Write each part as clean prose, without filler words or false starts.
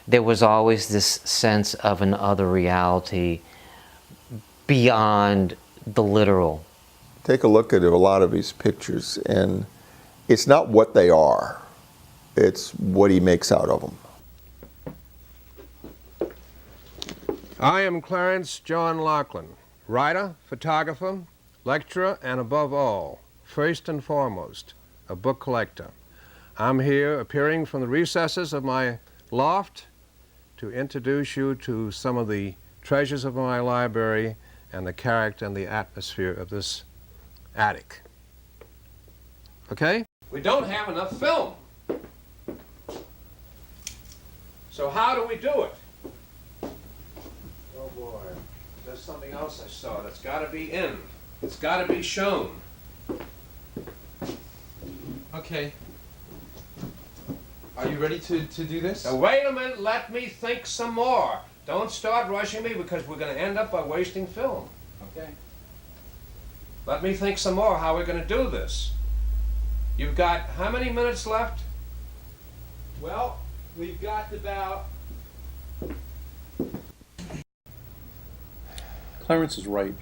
there was always this sense of an other reality beyond the literal. Take a look at a lot of his pictures, and it's not what they are, it's what he makes out of them. I am Clarence John Lachlan, writer, photographer, lecturer, and above all, first and foremost, a book collector. I'm here appearing from the recesses of my loft to introduce you to some of the treasures of my library and the character and the atmosphere of this attic. Okay? We don't have enough film. So how do we do it? Oh boy, there's something else I saw that's got to be in. It's got to be shown. Okay. Are you ready to do this? Now wait a minute, let me think some more. Don't start rushing me because we're going to end up by wasting film. Okay. Let me think some more how we're going to do this. You've got how many minutes left? Well, we've got about... Clarence is right.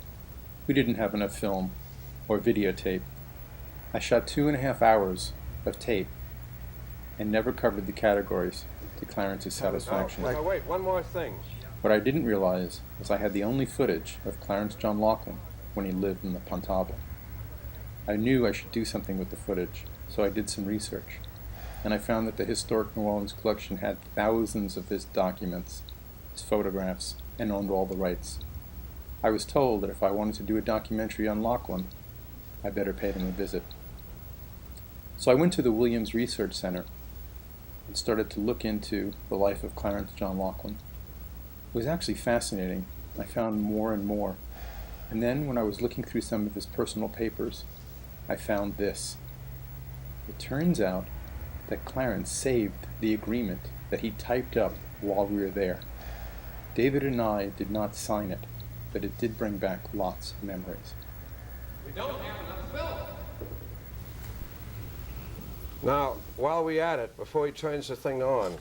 We didn't have enough film or videotape. I shot 2.5 hours of tape and never covered the categories to Clarence's satisfaction. Oh, wait, one more thing. What I didn't realize was I had the only footage of Clarence John Lachlan when he lived in the Pontable. I knew I should do something with the footage, so I did some research, and I found that the Historic New Orleans collection had thousands of his documents, his photographs, and owned all the rights. I was told that if I wanted to do a documentary on Lachlan, I better pay them a visit. So I went to the Williams Research Center and started to look into the life of Clarence John Lachlan. It was actually fascinating. I found more and more. And then when I was looking through some of his personal papers, I found this. It turns out that Clarence saved the agreement that he typed up while we were there. David and I did not sign it, but it did bring back lots of memories. We don't have enough film. Now, while we're at it, before he turns the thing on.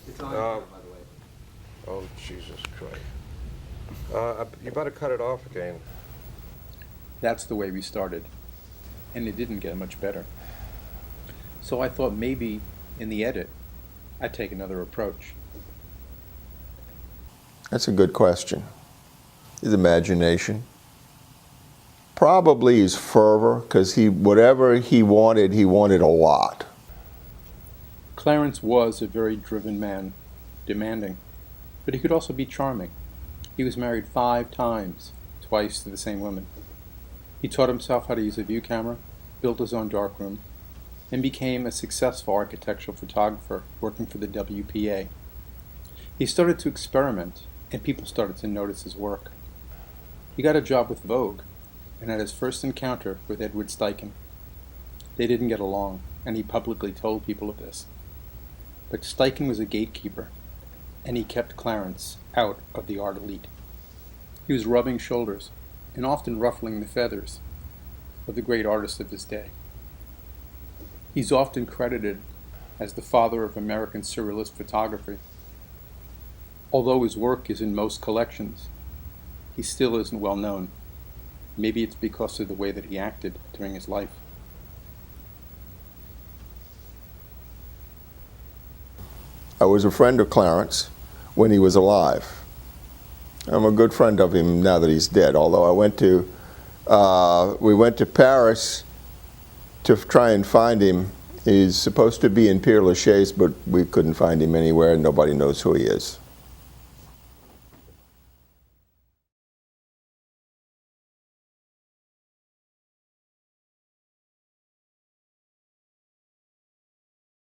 It's on, by the way. Oh, Jesus Christ. You better cut it off again. That's the way we started, and it didn't get much better. So I thought maybe in the edit, I'd take another approach. That's a good question. His imagination. Probably his fervor, because whatever he wanted a lot. Clarence was a very driven man, demanding, but he could also be charming. He was married 5 times, twice to the same woman. He taught himself how to use a view camera, built his own darkroom, and became a successful architectural photographer working for the WPA. He started to experiment, and people started to notice his work. He got a job with Vogue, and had his first encounter with Edward Steichen. They didn't get along, and he publicly told people of this. But Steichen was a gatekeeper, and he kept Clarence out of the art elite. He was rubbing shoulders, and often ruffling the feathers of the great artists of his day. He's often credited as the father of American surrealist photography. Although his work is in most collections, he still isn't well known. Maybe it's because of the way that he acted during his life. I was a friend of Clarence when he was alive. I'm a good friend of him now that he's dead, although we went to Paris to try and find him. He's supposed to be in Père Lachaise, but we couldn't find him anywhere, and nobody knows who he is.